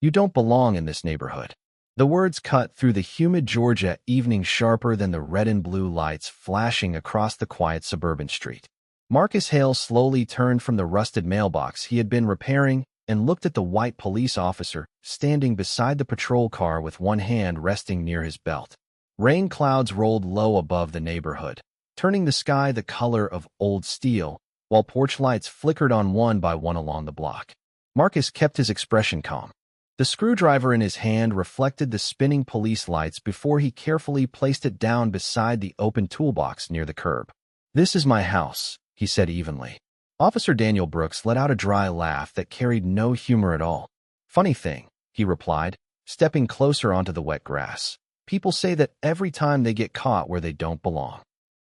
You don't belong in this neighborhood." The words cut through the humid Georgia evening sharper than the red and blue lights flashing across the quiet suburban street. Marcus Hale slowly turned from the rusted mailbox he had been repairing and looked at the white police officer standing beside the patrol car with one hand resting near his belt. Rain clouds rolled low above the neighborhood, turning the sky the color of old steel, while porch lights flickered on one by one along the block. Marcus kept his expression calm. The screwdriver in his hand reflected the spinning police lights before he carefully placed it down beside the open toolbox near the curb. "This is my house," he said evenly. Officer Daniel Brooks let out a dry laugh that carried no humor at all. "Funny thing," he replied, stepping closer onto the wet grass. "People say that every time they get caught where they don't belong."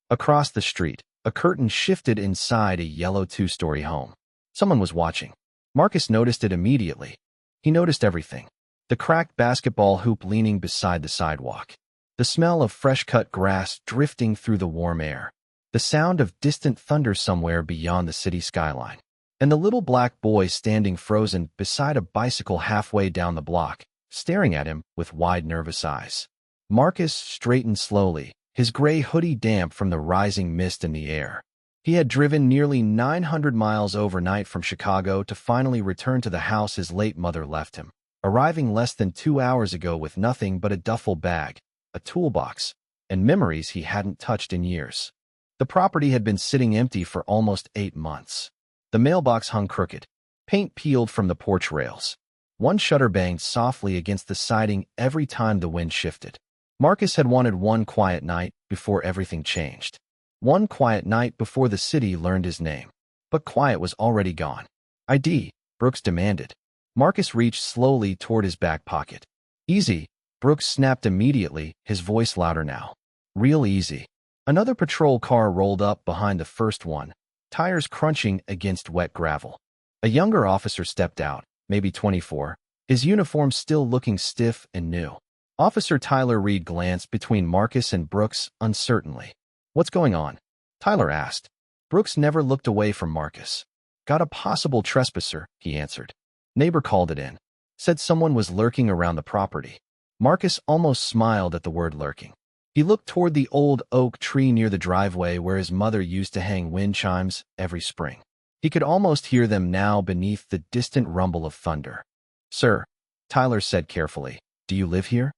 Across the street, a curtain shifted inside a yellow two-story home. Someone was watching. Marcus noticed it immediately. He noticed everything. The cracked basketball hoop leaning beside the sidewalk. The smell of fresh-cut grass drifting through the warm air. The sound of distant thunder somewhere beyond the city skyline. And the little black boy standing frozen beside a bicycle halfway down the block, staring at him with wide, nervous eyes. Marcus straightened slowly, his gray hoodie damp from the rising mist in the air. He had driven nearly 900 miles overnight from Chicago to finally return to the house his late mother left him, arriving less than 2 hours ago with nothing but a duffel bag, a toolbox, and memories he hadn't touched in years. The property had been sitting empty for almost 8 months. The mailbox hung crooked, paint peeled from the porch rails. One shutter banged softly against the siding every time the wind shifted. Marcus had wanted one quiet night before everything changed. One quiet night before the city learned his name. But quiet was already gone. "ID," Brooks demanded. Marcus reached slowly toward his back pocket. "Easy," Brooks snapped immediately, his voice louder now. "Real easy." Another patrol car rolled up behind the first one, tires crunching against wet gravel. A younger officer stepped out, maybe 24, his uniform still looking stiff and new. Officer Tyler Reed glanced between Marcus and Brooks uncertainly. "What's going on?" Tyler asked. Brooks never looked away from Marcus. "Got a possible trespasser," he answered. "Neighbor called it in. Said someone was lurking around the property." Marcus almost smiled at the word lurking. He looked toward the old oak tree near the driveway where his mother used to hang wind chimes every spring. He could almost hear them now beneath the distant rumble of thunder. "Sir," Tyler said carefully, "do you live here?"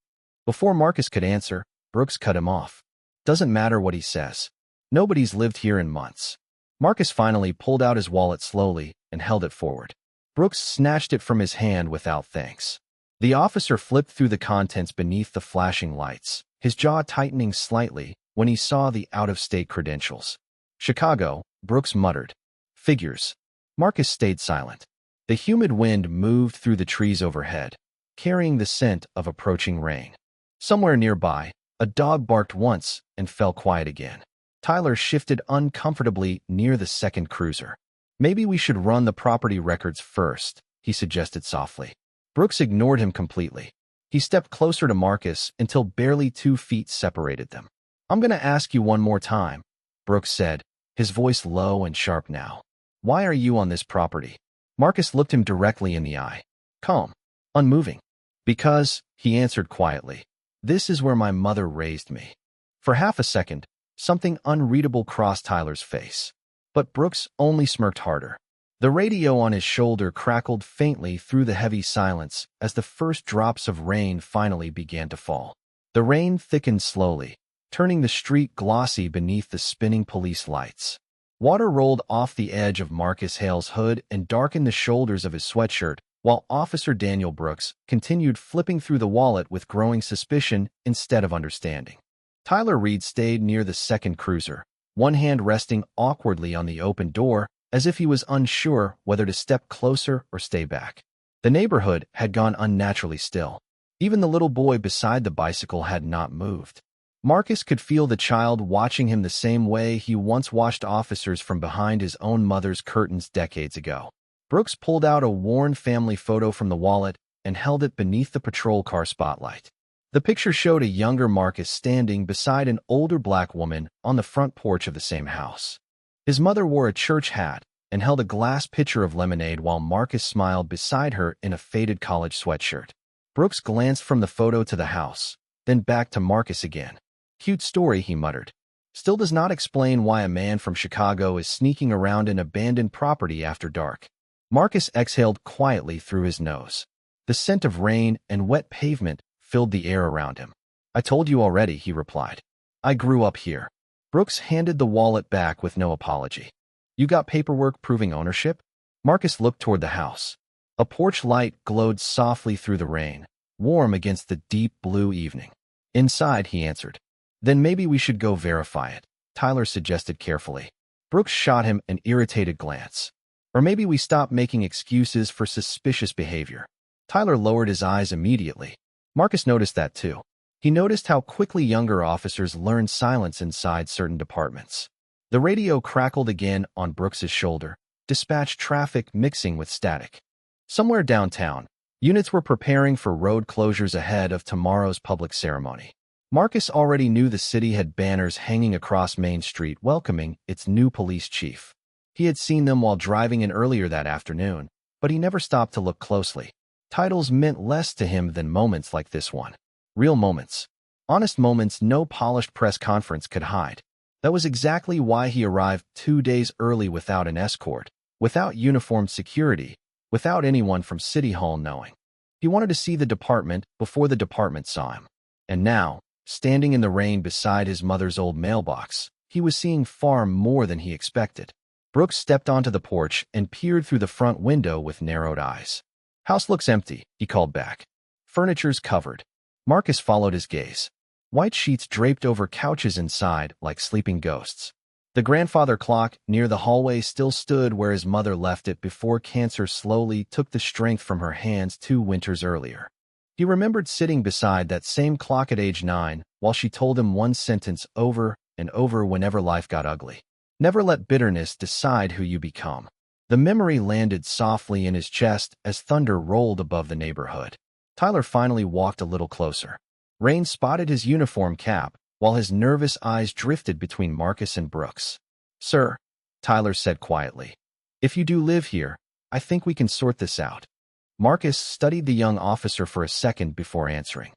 Before Marcus could answer, Brooks cut him off. "Doesn't matter what he says. Nobody's lived here in months." Marcus finally pulled out his wallet slowly and held it forward. Brooks snatched it from his hand without thanks. The officer flipped through the contents beneath the flashing lights, his jaw tightening slightly when he saw the out-of-state credentials. "Chicago," Brooks muttered. "Figures." Marcus stayed silent. The humid wind moved through the trees overhead, carrying the scent of approaching rain. Somewhere nearby, a dog barked once and fell quiet again. Tyler shifted uncomfortably near the second cruiser. "Maybe we should run the property records first," he suggested softly. Brooks ignored him completely. He stepped closer to Marcus until barely 2 feet separated them. "I'm going to ask you one more time," Brooks said, his voice low and sharp now. "Why are you on this property?" Marcus looked him directly in the eye. Calm, unmoving. "Because," he answered quietly, "this is where my mother raised me." For half a second, something unreadable crossed Tyler's face. But Brooks only smirked harder. The radio on his shoulder crackled faintly through the heavy silence as the first drops of rain finally began to fall. The rain thickened slowly, turning the street glossy beneath the spinning police lights. Water rolled off the edge of Marcus Hale's hood and darkened the shoulders of his sweatshirt, while Officer Daniel Brooks continued flipping through the wallet with growing suspicion instead of understanding. Tyler Reed stayed near the second cruiser, one hand resting awkwardly on the open door as if he was unsure whether to step closer or stay back. The neighborhood had gone unnaturally still. Even the little boy beside the bicycle had not moved. Marcus could feel the child watching him the same way he once watched officers from behind his own mother's curtains decades ago. Brooks pulled out a worn family photo from the wallet and held it beneath the patrol car spotlight. The picture showed a younger Marcus standing beside an older black woman on the front porch of the same house. His mother wore a church hat, and held a glass pitcher of lemonade while Marcus smiled beside her in a faded college sweatshirt. Brooks glanced from the photo to the house, then back to Marcus again. "Cute story," he muttered. "Still does not explain why a man from Chicago is sneaking around an abandoned property after dark." Marcus exhaled quietly through his nose. The scent of rain and wet pavement filled the air around him. "I told you already," he replied. "I grew up here." Brooks handed the wallet back with no apology. "You got paperwork proving ownership?" Marcus looked toward the house. A porch light glowed softly through the rain, warm against the deep blue evening. "Inside," he answered. "Then maybe we should go verify it," Tyler suggested carefully. Brooks shot him an irritated glance. "Or maybe we stop making excuses for suspicious behavior." Tyler lowered his eyes immediately. Marcus noticed that too. He noticed how quickly younger officers learn silence inside certain departments. The radio crackled again on Brooks's shoulder, dispatch traffic mixing with static. Somewhere downtown, units were preparing for road closures ahead of tomorrow's public ceremony. Marcus already knew the city had banners hanging across Main Street welcoming its new police chief. He had seen them while driving in earlier that afternoon, but he never stopped to look closely. Titles meant less to him than moments like this one. Real moments. Honest moments no polished press conference could hide. That was exactly why he arrived 2 days early without an escort, without uniformed security, without anyone from City Hall knowing. He wanted to see the department before the department saw him. And now, standing in the rain beside his mother's old mailbox, he was seeing far more than he expected. Brooks stepped onto the porch and peered through the front window with narrowed eyes. "House looks empty," he called back. "Furniture's covered." Marcus followed his gaze. White sheets draped over couches inside like sleeping ghosts. The grandfather clock near the hallway still stood where his mother left it before cancer slowly took the strength from her hands 2 winters earlier. He remembered sitting beside that same clock at age 9 while she told him one sentence over and over whenever life got ugly. "Never let bitterness decide who you become." The memory landed softly in his chest as thunder rolled above the neighborhood. Tyler finally walked a little closer. Rain spotted his uniform cap, while his nervous eyes drifted between Marcus and Brooks. "Sir," Tyler said quietly, "if you do live here, I think we can sort this out." Marcus studied the young officer for a second before answering.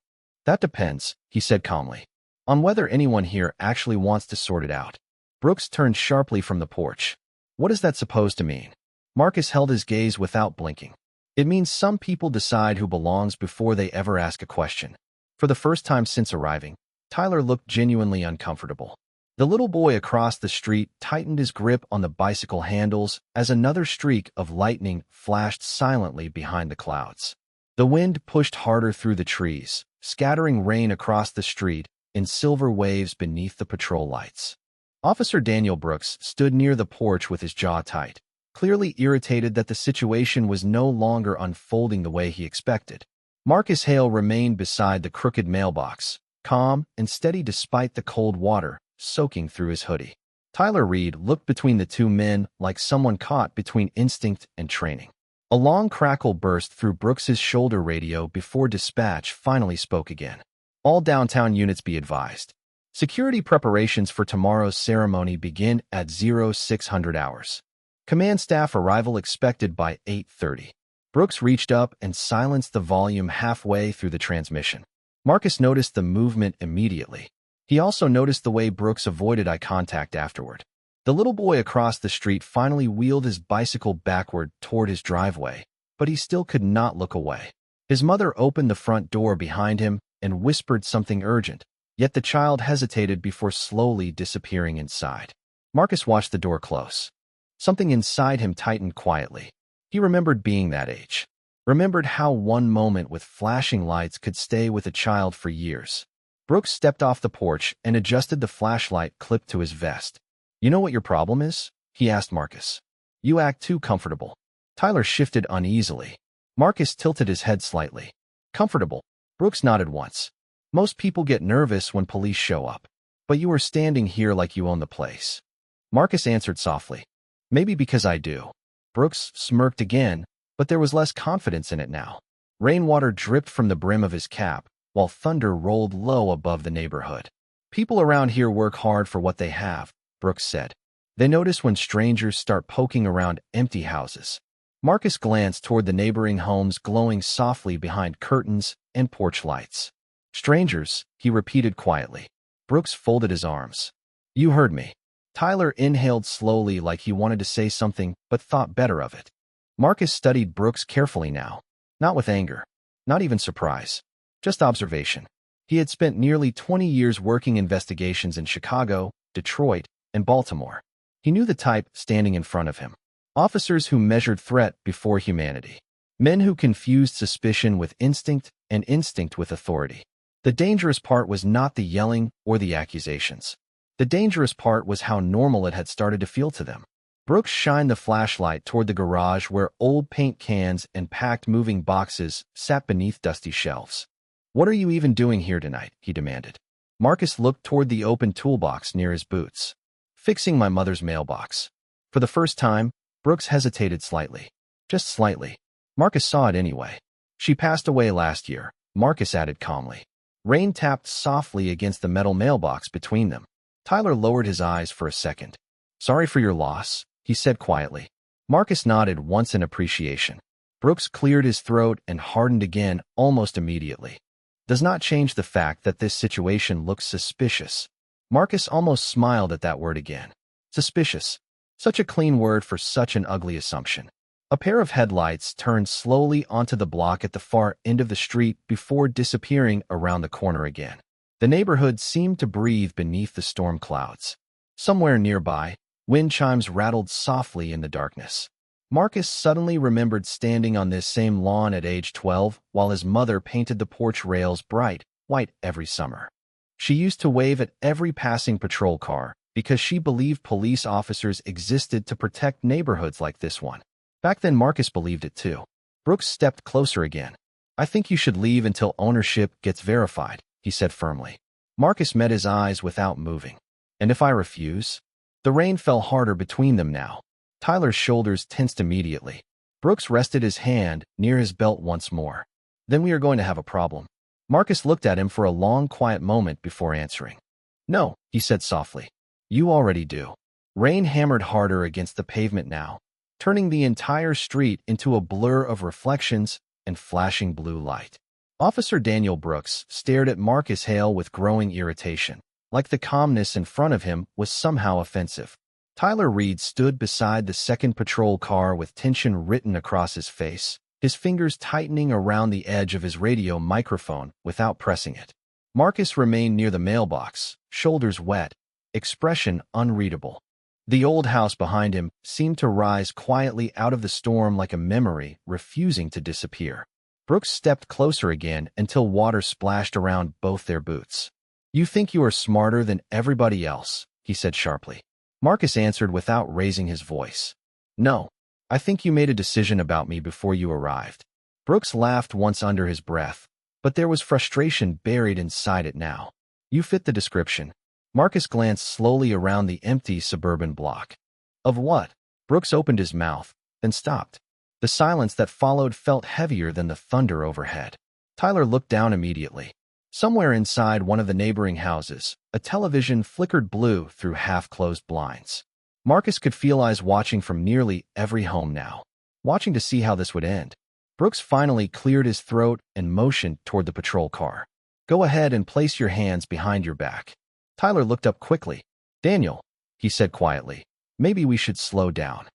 "That depends," he said calmly, "on whether anyone here actually wants to sort it out." Brooks turned sharply from the porch. "What is that supposed to mean?" Marcus held his gaze without blinking. "It means some people decide who belongs before they ever ask a question." For the first time since arriving, Tyler looked genuinely uncomfortable. The little boy across the street tightened his grip on the bicycle handles as another streak of lightning flashed silently behind the clouds. The wind pushed harder through the trees, scattering rain across the street in silver waves beneath the patrol lights. Officer Daniel Brooks stood near the porch with his jaw tight, clearly irritated that the situation was no longer unfolding the way he expected. Marcus Hale remained beside the crooked mailbox, calm and steady despite the cold water soaking through his hoodie. Tyler Reed looked between the two men like someone caught between instinct and training. A long crackle burst through Brooks's shoulder radio before dispatch finally spoke again. "All downtown units be advised. Security preparations for tomorrow's ceremony begin at 0600 hours. Command staff arrival expected by 8:30. Brooks reached up and silenced the volume halfway through the transmission. Marcus noticed the movement immediately. He also noticed the way Brooks avoided eye contact afterward. The little boy across the street finally wheeled his bicycle backward toward his driveway, but he still could not look away. His mother opened the front door behind him and whispered something urgent, yet the child hesitated before slowly disappearing inside. Marcus watched the door close. Something inside him tightened quietly. He remembered being that age. Remembered how one moment with flashing lights could stay with a child for years. Brooks stepped off the porch and adjusted the flashlight clipped to his vest. "You know what your problem is?" he asked Marcus. "You act too comfortable." Tyler shifted uneasily. Marcus tilted his head slightly. "Comfortable?" Brooks nodded once. "Most people get nervous when police show up. But you are standing here like you own the place." Marcus answered softly. "Maybe because I do." Brooks smirked again, but there was less confidence in it now. Rainwater dripped from the brim of his cap, while thunder rolled low above the neighborhood. "People around here work hard for what they have," Brooks said. They notice when strangers start poking around empty houses. Marcus glanced toward the neighboring homes glowing softly behind curtains and porch lights. Strangers, he repeated quietly. Brooks folded his arms. You heard me. Tyler inhaled slowly like he wanted to say something but thought better of it. Marcus studied Brooks carefully now. Not with anger. Not even surprise. Just observation. He had spent nearly 20 years working investigations in Chicago, Detroit, and Baltimore. He knew the type standing in front of him. Officers who measured threat before humanity. Men who confused suspicion with instinct and instinct with authority. The dangerous part was not the yelling or the accusations. The dangerous part was how normal it had started to feel to them. Brooks shined the flashlight toward the garage where old paint cans and packed moving boxes sat beneath dusty shelves. What are you even doing here tonight? He demanded. Marcus looked toward the open toolbox near his boots. Fixing my mother's mailbox. For the first time, Brooks hesitated slightly. Just slightly. Marcus saw it anyway. She passed away last year, Marcus added calmly. Rain tapped softly against the metal mailbox between them. Tyler lowered his eyes for a second. Sorry for your loss, he said quietly. Marcus nodded once in appreciation. Brooks cleared his throat and hardened again almost immediately. Does not change the fact that this situation looks suspicious. Marcus almost smiled at that word again. Suspicious. Such a clean word for such an ugly assumption. A pair of headlights turned slowly onto the block at the far end of the street before disappearing around the corner again. The neighborhood seemed to breathe beneath the storm clouds. Somewhere nearby, wind chimes rattled softly in the darkness. Marcus suddenly remembered standing on this same lawn at age 12 while his mother painted the porch rails bright white every summer. She used to wave at every passing patrol car because she believed police officers existed to protect neighborhoods like this one. Back then Marcus believed it too. Brooks stepped closer again. I think you should leave until ownership gets verified, he said firmly. Marcus met his eyes without moving. And if I refuse? The rain fell harder between them now. Tyler's shoulders tensed immediately. Brooks rested his hand near his belt once more. Then we are going to have a problem. Marcus looked at him for a long, quiet moment before answering. No, he said softly. You already do. Rain hammered harder against the pavement now, turning the entire street into a blur of reflections and flashing blue light. Officer Daniel Brooks stared at Marcus Hale with growing irritation, like the calmness in front of him was somehow offensive. Tyler Reed stood beside the second patrol car with tension written across his face, his fingers tightening around the edge of his radio microphone without pressing it. Marcus remained near the mailbox, shoulders wet, expression unreadable. The old house behind him seemed to rise quietly out of the storm like a memory, refusing to disappear. Brooks stepped closer again until water splashed around both their boots. You think you are smarter than everybody else, he said sharply. Marcus answered without raising his voice. No, I think you made a decision about me before you arrived. Brooks laughed once under his breath, but there was frustration buried inside it now. You fit the description. Marcus glanced slowly around the empty suburban block. Of what? Brooks opened his mouth, then stopped. The silence that followed felt heavier than the thunder overhead. Tyler looked down immediately. Somewhere inside one of the neighboring houses, a television flickered blue through half-closed blinds. Marcus could feel eyes watching from nearly every home now, watching to see how this would end. Brooks finally cleared his throat and motioned toward the patrol car. Go ahead and place your hands behind your back. Tyler looked up quickly. Daniel, he said quietly, maybe we should slow down.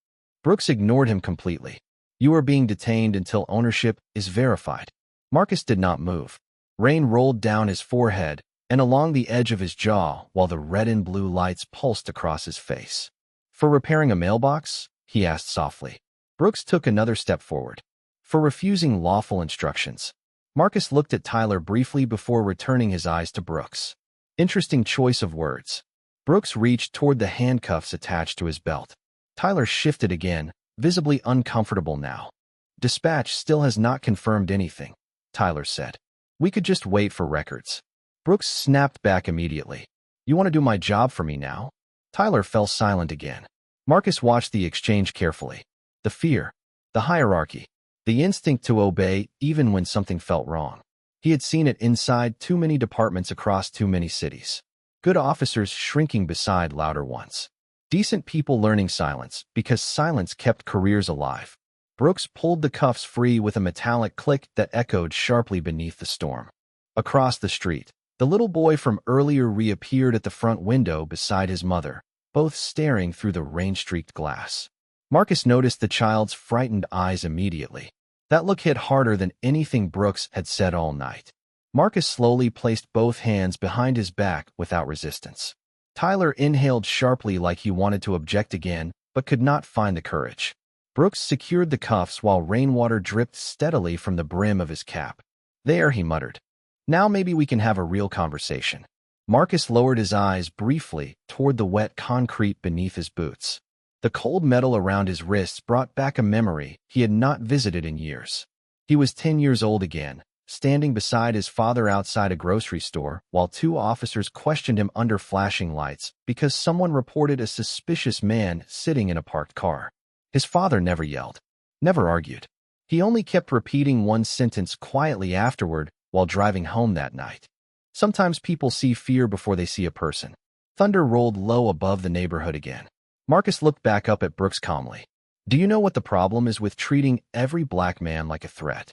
Brooks ignored him completely. You are being detained until ownership is verified. Marcus did not move. Rain rolled down his forehead and along the edge of his jaw while the red and blue lights pulsed across his face. For repairing a mailbox? He asked softly. Brooks took another step forward. For refusing lawful instructions. Marcus looked at Tyler briefly before returning his eyes to Brooks. Interesting choice of words. Brooks reached toward the handcuffs attached to his belt. Tyler shifted again, visibly uncomfortable now. Dispatch still has not confirmed anything, Tyler said. We could just wait for records. Brooks snapped back immediately. You want to do my job for me now? Tyler fell silent again. Marcus watched the exchange carefully. The fear, the hierarchy, the instinct to obey even when something felt wrong. He had seen it inside too many departments across too many cities. Good officers shrinking beside louder ones. Decent people learning silence because silence kept careers alive. Brooks pulled the cuffs free with a metallic click that echoed sharply beneath the storm. Across the street, the little boy from earlier reappeared at the front window beside his mother, both staring through the rain-streaked glass. Marcus noticed the child's frightened eyes immediately. That look hit harder than anything Brooks had said all night. Marcus slowly placed both hands behind his back without resistance. Tyler inhaled sharply like he wanted to object again, but could not find the courage. Brooks secured the cuffs while rainwater dripped steadily from the brim of his cap. "There," he muttered. "Now maybe we can have a real conversation." Marcus lowered his eyes briefly toward the wet concrete beneath his boots. The cold metal around his wrists brought back a memory he had not visited in years. He was 10 years old again, standing beside his father outside a grocery store while two officers questioned him under flashing lights because someone reported a suspicious man sitting in a parked car. His father never yelled, never argued. He only kept repeating one sentence quietly afterward while driving home that night. Sometimes people see fear before they see a person. Thunder rolled low above the neighborhood again. Marcus looked back up at Brooks calmly. "Do you know what the problem is with treating every black man like a threat?"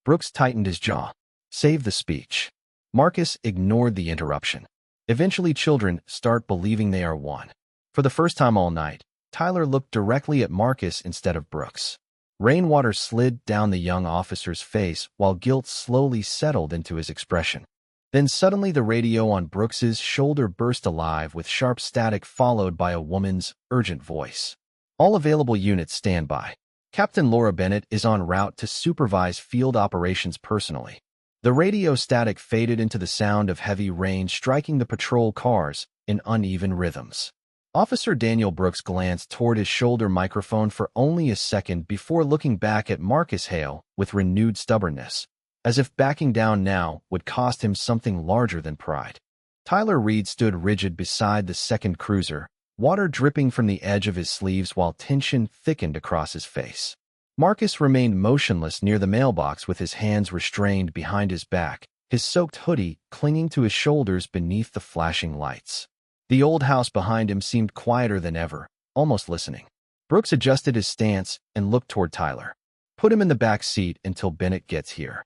Brooks tightened his jaw. "Save the speech." Marcus ignored the interruption. Eventually children start believing they are one. For the first time all night, Tyler looked directly at Marcus instead of Brooks. Rainwater slid down the young officer's face while guilt slowly settled into his expression. Then suddenly the radio on Brooks's shoulder burst alive with sharp static followed by a woman's urgent voice. "All available units stand by. Captain Laura Bennett is en route to supervise field operations personally." The radio static faded into the sound of heavy rain striking the patrol cars in uneven rhythms. Officer Daniel Brooks glanced toward his shoulder microphone for only a second before looking back at Marcus Hale with renewed stubbornness, as if backing down now would cost him something larger than pride. Tyler Reed stood rigid beside the second cruiser, water dripping from the edge of his sleeves while tension thickened across his face. Marcus remained motionless near the mailbox with his hands restrained behind his back, his soaked hoodie clinging to his shoulders beneath the flashing lights. The old house behind him seemed quieter than ever, almost listening. Brooks adjusted his stance and looked toward Tyler. "Put him in the back seat until Bennett gets here."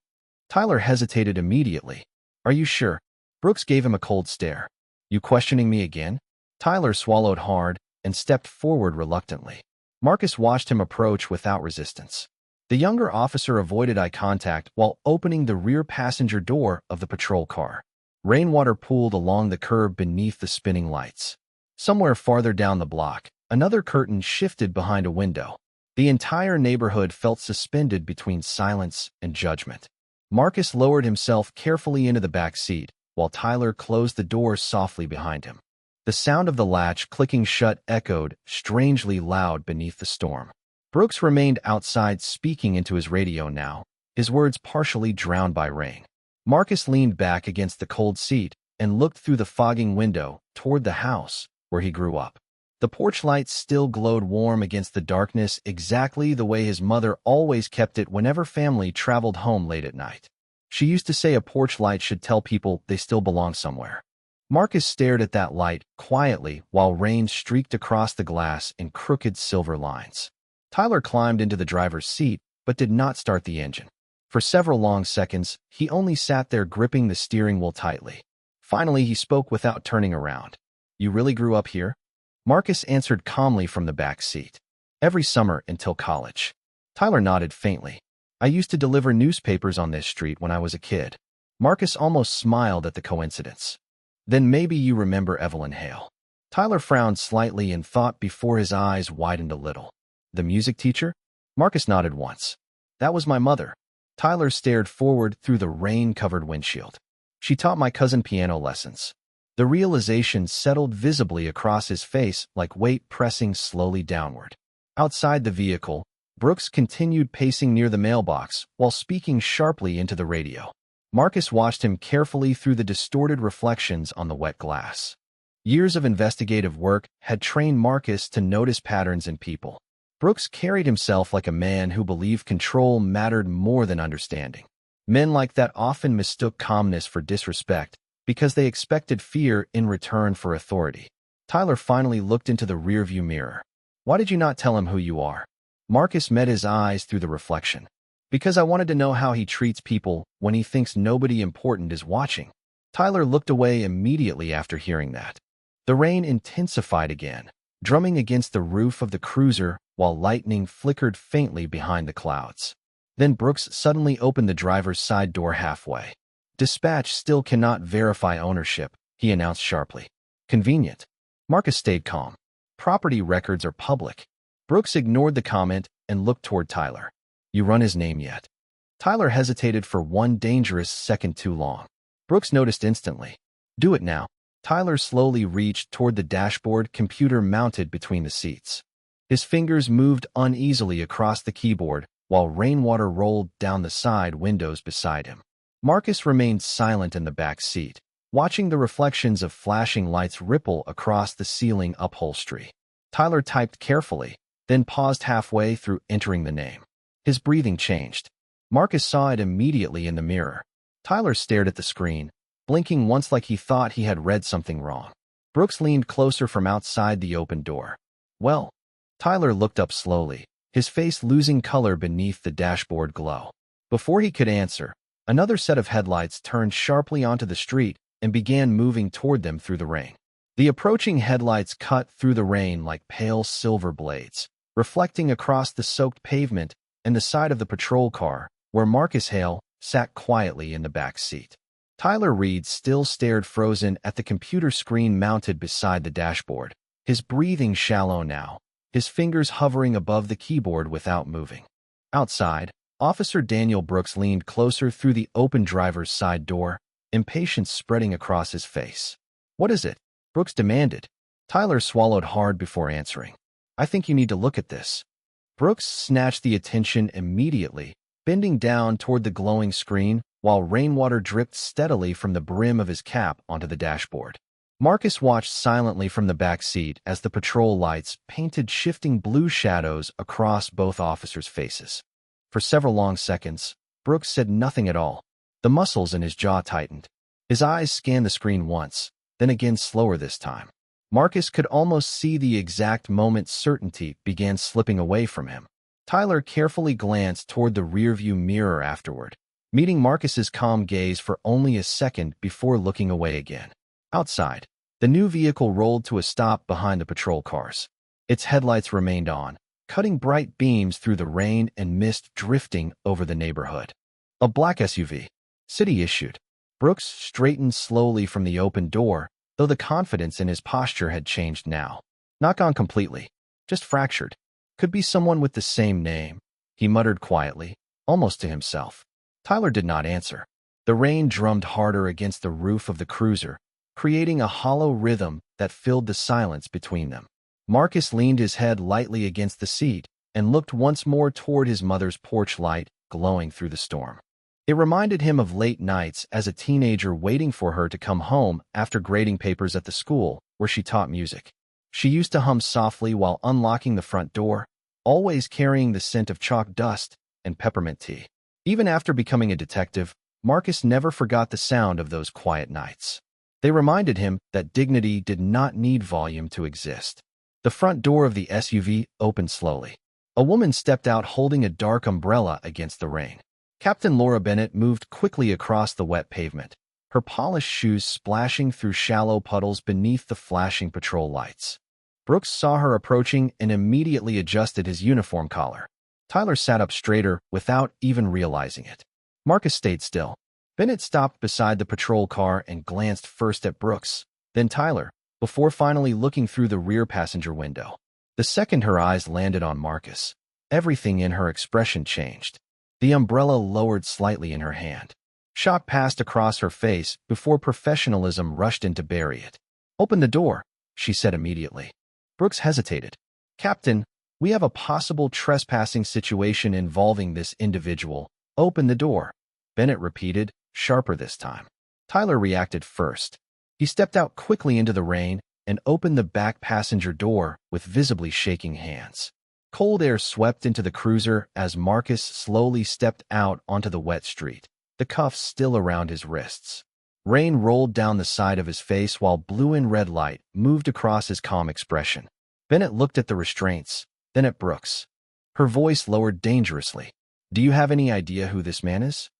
Tyler hesitated immediately. "Are you sure?" Brooks gave him a cold stare. "You questioning me again?" Tyler swallowed hard and stepped forward reluctantly. Marcus watched him approach without resistance. The younger officer avoided eye contact while opening the rear passenger door of the patrol car. Rainwater pooled along the curb beneath the spinning lights. Somewhere farther down the block, another curtain shifted behind a window. The entire neighborhood felt suspended between silence and judgment. Marcus lowered himself carefully into the back seat, while Tyler closed the door softly behind him. The sound of the latch clicking shut echoed strangely loud beneath the storm. Brooks remained outside speaking into his radio now, his words partially drowned by rain. Marcus leaned back against the cold seat and looked through the fogging window toward the house where he grew up. The porch lights still glowed warm against the darkness exactly the way his mother always kept it whenever family traveled home late at night. She used to say a porch light should tell people they still belong somewhere. Marcus stared at that light quietly while rain streaked across the glass in crooked silver lines. Tyler climbed into the driver's seat but did not start the engine. For several long seconds, he only sat there gripping the steering wheel tightly. Finally, he spoke without turning around. "You really grew up here?" Marcus answered calmly from the back seat. "Every summer until college." Tyler nodded faintly. "I used to deliver newspapers on this street when I was a kid." Marcus almost smiled at the coincidence. "Then maybe you remember Evelyn Hale." Tyler frowned slightly and thought before his eyes widened a little. "The music teacher?" Marcus nodded once. "That was my mother." Tyler stared forward through the rain-covered windshield. "She taught my cousin piano lessons." The realization settled visibly across his face like weight pressing slowly downward. Outside the vehicle, Brooks continued pacing near the mailbox while speaking sharply into the radio. Marcus watched him carefully through the distorted reflections on the wet glass. Years of investigative work had trained Marcus to notice patterns in people. Brooks carried himself like a man who believed control mattered more than understanding. Men like that often mistook calmness for disrespect because they expected fear in return for authority. Tyler finally looked into the rearview mirror. Why did you not tell him who you are? Marcus met his eyes through the reflection. Because I wanted to know how he treats people when he thinks nobody important is watching. Tyler looked away immediately after hearing that. The rain intensified again, drumming against the roof of the cruiser while lightning flickered faintly behind the clouds. Then Brooks suddenly opened the driver's side door halfway. Dispatch still cannot verify ownership, he announced sharply. Convenient. Marcus stayed calm. Property records are public. Brooks ignored the comment and looked toward Tyler. You run his name yet? Tyler hesitated for one dangerous second too long. Brooks noticed instantly. Do it now. Tyler slowly reached toward the dashboard computer mounted between the seats. His fingers moved uneasily across the keyboard while rainwater rolled down the side windows beside him. Marcus remained silent in the back seat, watching the reflections of flashing lights ripple across the ceiling upholstery. Tyler typed carefully, then paused halfway through entering the name. His breathing changed. Marcus saw it immediately in the mirror. Tyler stared at the screen, blinking once like he thought he had read something wrong. Brooks leaned closer from outside the open door. Well, Tyler looked up slowly, his face losing color beneath the dashboard glow. Before he could answer, another set of headlights turned sharply onto the street and began moving toward them through the rain. The approaching headlights cut through the rain like pale silver blades, reflecting across the soaked pavement and the side of the patrol car, where Marcus Hale sat quietly in the back seat. Tyler Reed still stared frozen at the computer screen mounted beside the dashboard, his breathing shallow now, his fingers hovering above the keyboard without moving. Outside, Officer Daniel Brooks leaned closer through the open driver's side door, impatience spreading across his face. What is it? Brooks demanded. Tyler swallowed hard before answering. I think you need to look at this. Brooks snatched the attention immediately, bending down toward the glowing screen while rainwater dripped steadily from the brim of his cap onto the dashboard. Marcus watched silently from the back seat as the patrol lights painted shifting blue shadows across both officers' faces. For several long seconds, Brooks said nothing at all. The muscles in his jaw tightened. His eyes scanned the screen once, then again slower this time. Marcus could almost see the exact moment certainty began slipping away from him. Tyler carefully glanced toward the rearview mirror afterward, meeting Marcus's calm gaze for only a second before looking away again. Outside, the new vehicle rolled to a stop behind the patrol cars. Its headlights remained on, cutting bright beams through the rain and mist drifting over the neighborhood. A black SUV. City issued. Brooks straightened slowly from the open door, though the confidence in his posture had changed now. Not gone completely, just fractured. Could be someone with the same name, he muttered quietly, almost to himself. Tyler did not answer. The rain drummed harder against the roof of the cruiser, creating a hollow rhythm that filled the silence between them. Marcus leaned his head lightly against the seat and looked once more toward his mother's porch light glowing through the storm. It reminded him of late nights as a teenager waiting for her to come home after grading papers at the school where she taught music. She used to hum softly while unlocking the front door, always carrying the scent of chalk dust and peppermint tea. Even after becoming a detective, Marcus never forgot the sound of those quiet nights. They reminded him that dignity did not need volume to exist. The front door of the SUV opened slowly. A woman stepped out holding a dark umbrella against the rain. Captain Laura Bennett moved quickly across the wet pavement, her polished shoes splashing through shallow puddles beneath the flashing patrol lights. Brooks saw her approaching and immediately adjusted his uniform collar. Tyler sat up straighter without even realizing it. Marcus stayed still. Bennett stopped beside the patrol car and glanced first at Brooks, then Tyler, before finally looking through the rear passenger window. The second her eyes landed on Marcus, everything in her expression changed. The umbrella lowered slightly in her hand. Shock passed across her face before professionalism rushed in to bury it. Open the door, she said immediately. Brooks hesitated. Captain, we have a possible trespassing situation involving this individual. Open the door, Bennett repeated, sharper this time. Tyler reacted first. He stepped out quickly into the rain and opened the back passenger door with visibly shaking hands. Cold air swept into the cruiser as Marcus slowly stepped out onto the wet street, the cuffs still around his wrists. Rain rolled down the side of his face while blue and red light moved across his calm expression. Bennett looked at the restraints, then at Brooks. Her voice lowered dangerously. Do you have any idea who this man is?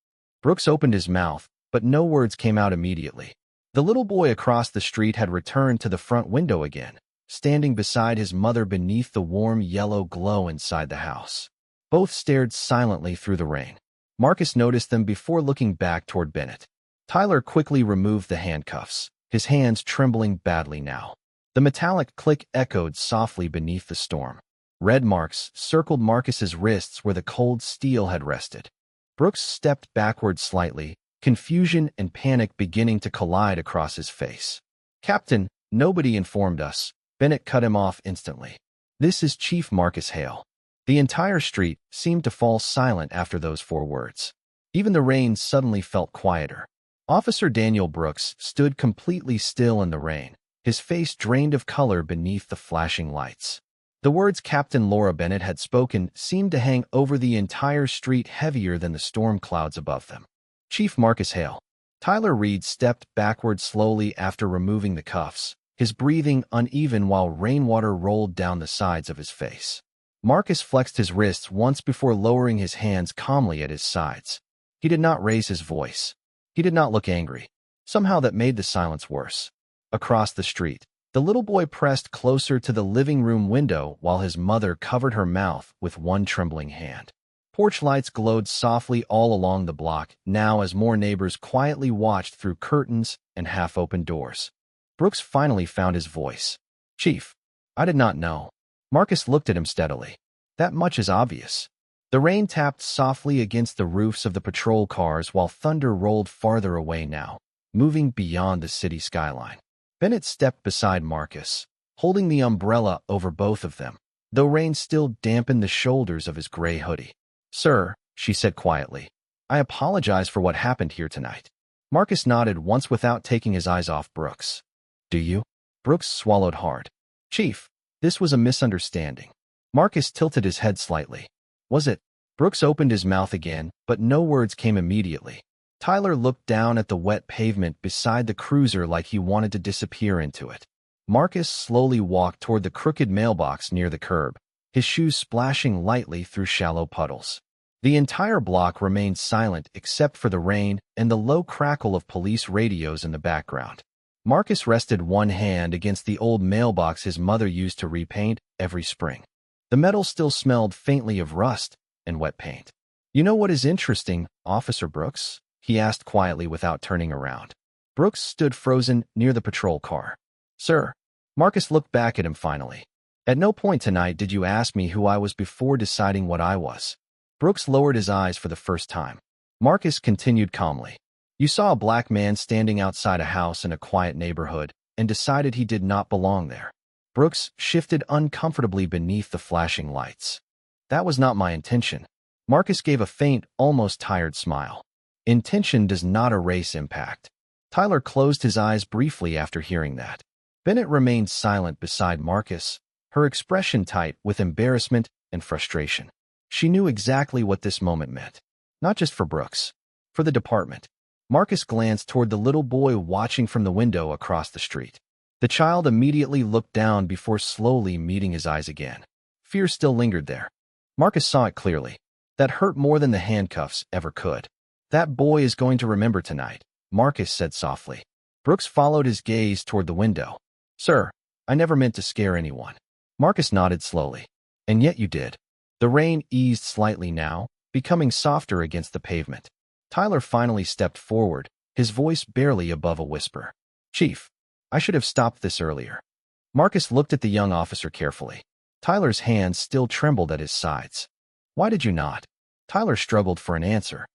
Brooks opened his mouth, but no words came out immediately. The little boy across the street had returned to the front window again, standing beside his mother beneath the warm yellow glow inside the house. Both stared silently through the rain. Marcus noticed them before looking back toward Bennett. Tyler quickly removed the handcuffs, his hands trembling badly now. The metallic click echoed softly beneath the storm. Red marks circled Marcus's wrists where the cold steel had rested. Brooks stepped backward slightly, confusion and panic beginning to collide across his face. Captain, nobody informed us. Bennett cut him off instantly. This is Chief Marcus Hale. The entire street seemed to fall silent after those 4 words. Even the rain suddenly felt quieter. Officer Daniel Brooks stood completely still in the rain, his face drained of color beneath the flashing lights. The words Captain Laura Bennett had spoken seemed to hang over the entire street heavier than the storm clouds above them. Chief Marcus Hale. Tyler Reed stepped backward slowly after removing the cuffs, his breathing uneven while rainwater rolled down the sides of his face. Marcus flexed his wrists once before lowering his hands calmly at his sides. He did not raise his voice. He did not look angry. Somehow that made the silence worse. Across the street, the little boy pressed closer to the living room window while his mother covered her mouth with one trembling hand. Porch lights glowed softly all along the block now as more neighbors quietly watched through curtains and half-open doors. Brooks finally found his voice. Chief, I did not know. Marcus looked at him steadily. That much is obvious. The rain tapped softly against the roofs of the patrol cars while thunder rolled farther away now, moving beyond the city skyline. Bennett stepped beside Marcus, holding the umbrella over both of them, though rain still dampened the shoulders of his gray hoodie. Sir, she said quietly, I apologize for what happened here tonight. Marcus nodded once without taking his eyes off Brooks. Do you? Brooks swallowed hard. Chief, this was a misunderstanding. Marcus tilted his head slightly. Was it? Brooks opened his mouth again, but no words came immediately. Tyler looked down at the wet pavement beside the cruiser like he wanted to disappear into it. Marcus slowly walked toward the crooked mailbox near the curb, his shoes splashing lightly through shallow puddles. The entire block remained silent except for the rain and the low crackle of police radios in the background. Marcus rested one hand against the old mailbox his mother used to repaint every spring. The metal still smelled faintly of rust and wet paint. You know what is interesting, Officer Brooks? He asked quietly without turning around. Brooks stood frozen near the patrol car. Sir. Marcus looked back at him finally. At no point tonight did you ask me who I was before deciding what I was. Brooks lowered his eyes for the first time. Marcus continued calmly. You saw a black man standing outside a house in a quiet neighborhood and decided he did not belong there. Brooks shifted uncomfortably beneath the flashing lights. That was not my intention. Marcus gave a faint, almost tired smile. Intention does not erase impact. Tyler closed his eyes briefly after hearing that. Bennett remained silent beside Marcus, her expression tight with embarrassment and frustration. She knew exactly what this moment meant. Not just for Brooks, for the department. Marcus glanced toward the little boy watching from the window across the street. The child immediately looked down before slowly meeting his eyes again. Fear still lingered there. Marcus saw it clearly. That hurt more than the handcuffs ever could. That boy is going to remember tonight, Marcus said softly. Brooks followed his gaze toward the window. Sir, I never meant to scare anyone. Marcus nodded slowly. And yet you did. The rain eased slightly now, becoming softer against the pavement. Tyler finally stepped forward, his voice barely above a whisper. Chief, I should have stopped this earlier. Marcus looked at the young officer carefully. Tyler's hands still trembled at his sides. Why did you not? Tyler struggled for an answer.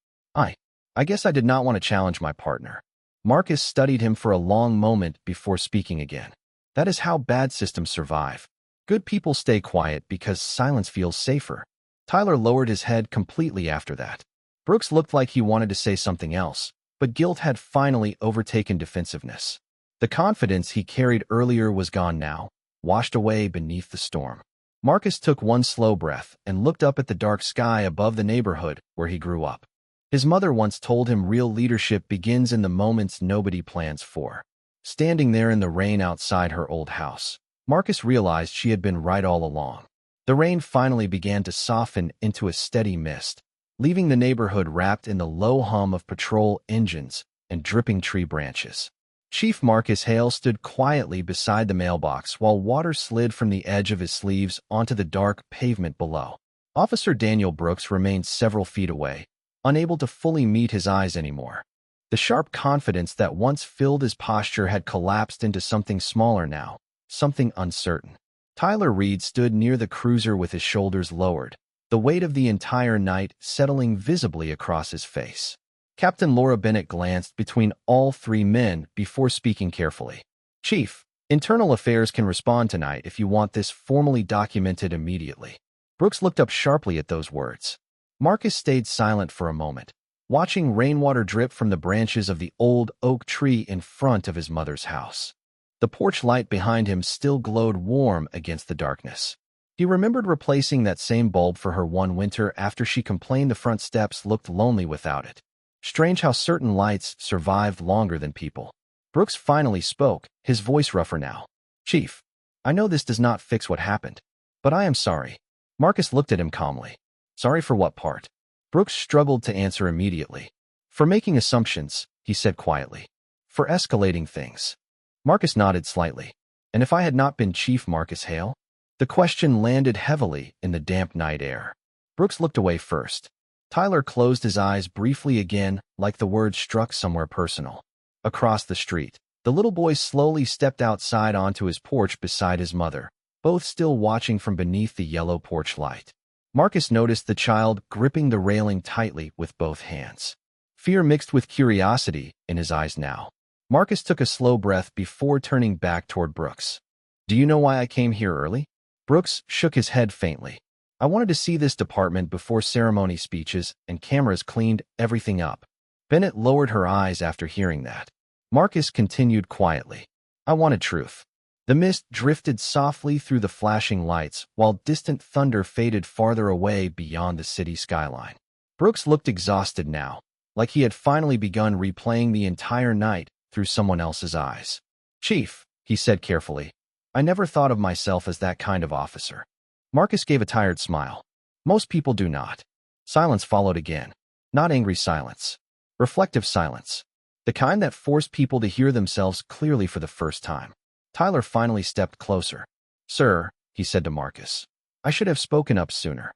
I guess I did not want to challenge my partner. Marcus studied him for a long moment before speaking again. That is how bad systems survive. Good people stay quiet because silence feels safer. Tyler lowered his head completely after that. Brooks looked like he wanted to say something else, but guilt had finally overtaken defensiveness. The confidence he carried earlier was gone now, washed away beneath the storm. Marcus took one slow breath and looked up at the dark sky above the neighborhood where he grew up. His mother once told him real leadership begins in the moments nobody plans for. Standing there in the rain outside her old house, Marcus realized she had been right all along. The rain finally began to soften into a steady mist, leaving the neighborhood wrapped in the low hum of patrol engines and dripping tree branches. Chief Marcus Hale stood quietly beside the mailbox while water slid from the edge of his sleeves onto the dark pavement below. Officer Daniel Brooks remained several feet away, unable to fully meet his eyes anymore. The sharp confidence that once filled his posture had collapsed into something smaller now, something uncertain. Tyler Reed stood near the cruiser with his shoulders lowered, the weight of the entire night settling visibly across his face. Captain Laura Bennett glanced between all three men before speaking carefully. "Chief, Internal Affairs can respond tonight if you want this formally documented immediately." Brooks looked up sharply at those words. Marcus stayed silent for a moment, watching rainwater drip from the branches of the old oak tree in front of his mother's house. The porch light behind him still glowed warm against the darkness. He remembered replacing that same bulb for her one winter after she complained the front steps looked lonely without it. Strange how certain lights survived longer than people. Brooks finally spoke, his voice rougher now. "Chief, I know this does not fix what happened, but I am sorry." Marcus looked at him calmly. "Sorry for what part?" Brooks struggled to answer immediately. "For making assumptions," he said quietly. "For escalating things." Marcus nodded slightly. "And if I had not been Chief Marcus Hale?" The question landed heavily in the damp night air. Brooks looked away first. Tyler closed his eyes briefly again, like the words struck somewhere personal. Across the street, the little boy slowly stepped outside onto his porch beside his mother, both still watching from beneath the yellow porch light. Marcus noticed the child gripping the railing tightly with both hands. Fear mixed with curiosity in his eyes now. Marcus took a slow breath before turning back toward Brooks. "Do you know why I came here early?" Brooks shook his head faintly. "I wanted to see this department before ceremony speeches and cameras cleaned everything up." Bennett lowered her eyes after hearing that. Marcus continued quietly. "I wanted truth." The mist drifted softly through the flashing lights while distant thunder faded farther away beyond the city skyline. Brooks looked exhausted now, like he had finally begun replaying the entire night through someone else's eyes. "Chief," he said carefully, "I never thought of myself as that kind of officer." Marcus gave a tired smile. "Most people do not." Silence followed again. Not angry silence. Reflective silence. The kind that forced people to hear themselves clearly for the first time. Tyler finally stepped closer. "Sir," he said to Marcus, "I should have spoken up sooner."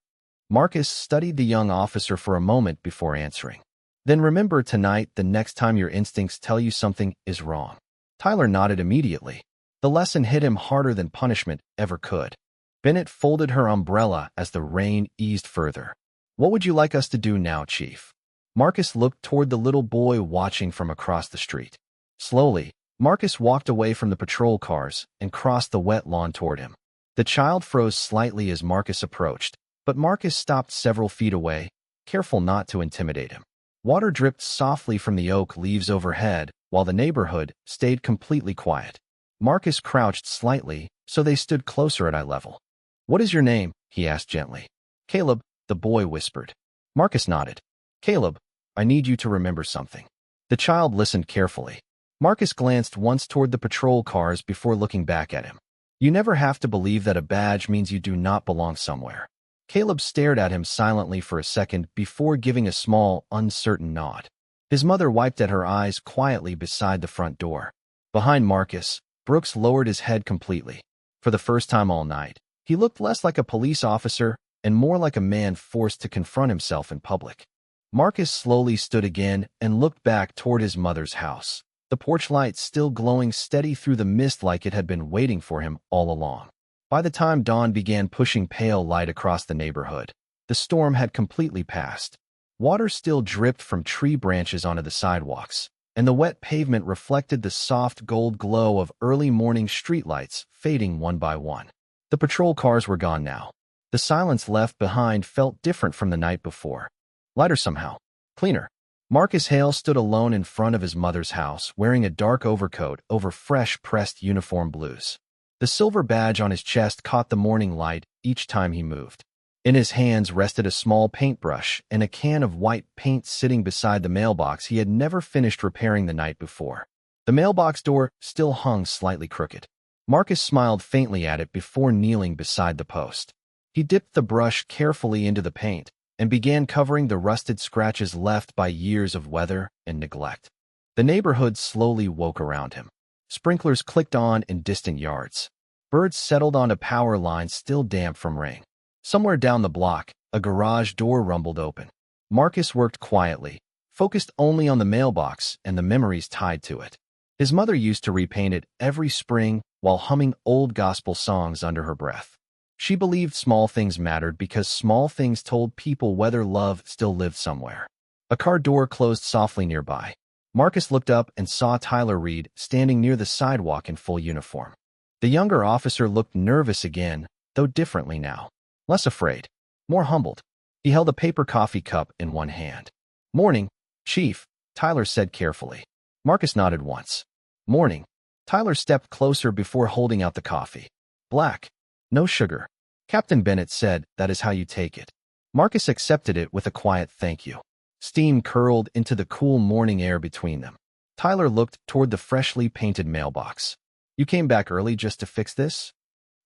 Marcus studied the young officer for a moment before answering. "Then remember tonight the next time your instincts tell you something is wrong." Tyler nodded immediately. The lesson hit him harder than punishment ever could. Bennett folded her umbrella as the rain eased further. "What would you like us to do now, Chief?" Marcus looked toward the little boy watching from across the street. Slowly, Marcus walked away from the patrol cars and crossed the wet lawn toward him. The child froze slightly as Marcus approached, but Marcus stopped several feet away, careful not to intimidate him. Water dripped softly from the oak leaves overhead, while the neighborhood stayed completely quiet. Marcus crouched slightly, so they stood closer at eye level. "What is your name?" he asked gently. "Caleb," the boy whispered. Marcus nodded. "Caleb, I need you to remember something." The child listened carefully. Marcus glanced once toward the patrol cars before looking back at him. "You never have to believe that a badge means you do not belong somewhere." Caleb stared at him silently for a second before giving a small, uncertain nod. His mother wiped at her eyes quietly beside the front door. Behind Marcus, Brooks lowered his head completely. For the first time all night, he looked less like a police officer and more like a man forced to confront himself in public. Marcus slowly stood again and looked back toward his mother's house, the porch light still glowing steady through the mist like it had been waiting for him all along. By the time dawn began pushing pale light across the neighborhood, the storm had completely passed. Water still dripped from tree branches onto the sidewalks, and the wet pavement reflected the soft gold glow of early morning streetlights fading one by one. The patrol cars were gone now. The silence left behind felt different from the night before. Lighter somehow. Cleaner. Marcus Hale stood alone in front of his mother's house, wearing a dark overcoat over fresh pressed uniform blues. The silver badge on his chest caught the morning light each time he moved. In his hands rested a small paintbrush and a can of white paint sitting beside the mailbox he had never finished repairing the night before. The mailbox door still hung slightly crooked. Marcus smiled faintly at it before kneeling beside the post. He dipped the brush carefully into the paint and began covering the rusted scratches left by years of weather and neglect. The neighborhood slowly woke around him. Sprinklers clicked on in distant yards. Birds settled onto power lines still damp from rain. Somewhere down the block, a garage door rumbled open. Marcus worked quietly, focused only on the mailbox and the memories tied to it. His mother used to repaint it every spring while humming old gospel songs under her breath. She believed small things mattered because small things told people whether love still lived somewhere. A car door closed softly nearby. Marcus looked up and saw Tyler Reed standing near the sidewalk in full uniform. The younger officer looked nervous again, though differently now. Less afraid, more humbled. He held a paper coffee cup in one hand. "Morning, Chief," Tyler said carefully. Marcus nodded once. "Morning." Tyler stepped closer before holding out the coffee. "Black. No sugar." Captain Bennett said, "That is how you take it." Marcus accepted it with a quiet thank you. Steam curled into the cool morning air between them. Tyler looked toward the freshly painted mailbox. "You came back early just to fix this?"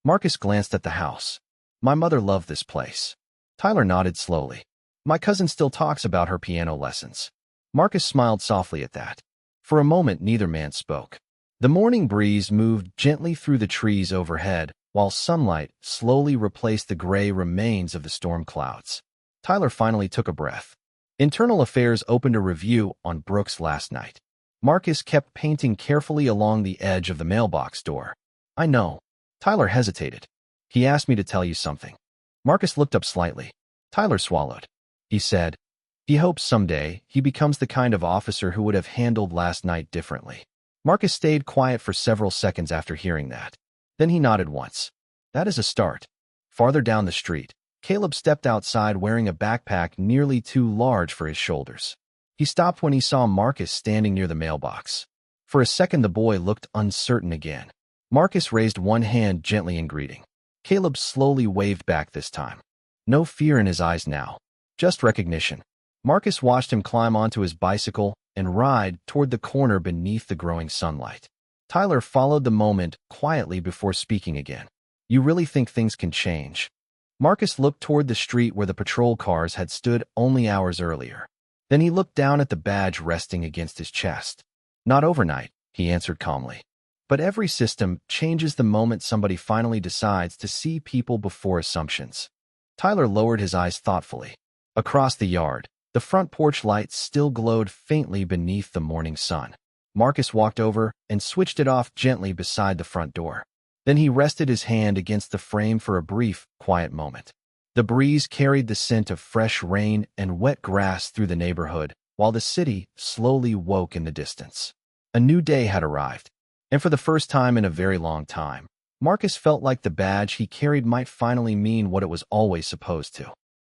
Marcus glanced at the house. "My mother loved this place." Tyler nodded slowly. "My cousin still talks about her piano lessons." Marcus smiled softly at that. For a moment, neither man spoke. The morning breeze moved gently through the trees overhead, while sunlight slowly replaced the gray remains of the storm clouds. Tyler finally took a breath. Internal Affairs opened a review on Brooks last night. Marcus kept painting carefully along the edge of the mailbox door. "I know." Tyler hesitated. "He asked me to tell you something." Marcus looked up slightly. Tyler swallowed. He said, "He hopes someday he becomes the kind of officer who would have handled last night differently." Marcus stayed quiet for several seconds after hearing that. Then he nodded once. "That is a start." Farther down the street, Caleb stepped outside wearing a backpack nearly too large for his shoulders. He stopped when he saw Marcus standing near the mailbox. For a second, the boy looked uncertain again. Marcus raised one hand gently in greeting. Caleb slowly waved back this time. No fear in his eyes now, just recognition. Marcus watched him climb onto his bicycle and ride toward the corner beneath the growing sunlight. Tyler followed the moment quietly before speaking again. "You really think things can change?" Marcus looked toward the street where the patrol cars had stood only hours earlier. Then he looked down at the badge resting against his chest. "Not overnight," he answered calmly. "But every system changes the moment somebody finally decides to see people before assumptions." Tyler lowered his eyes thoughtfully. Across the yard, the front porch lights still glowed faintly beneath the morning sun. Marcus walked over and switched it off gently beside the front door. Then he rested his hand against the frame for a brief, quiet moment. The breeze carried the scent of fresh rain and wet grass through the neighborhood, while the city slowly woke in the distance. A new day had arrived, and for the first time in a very long time, Marcus felt like the badge he carried might finally mean what it was always supposed to.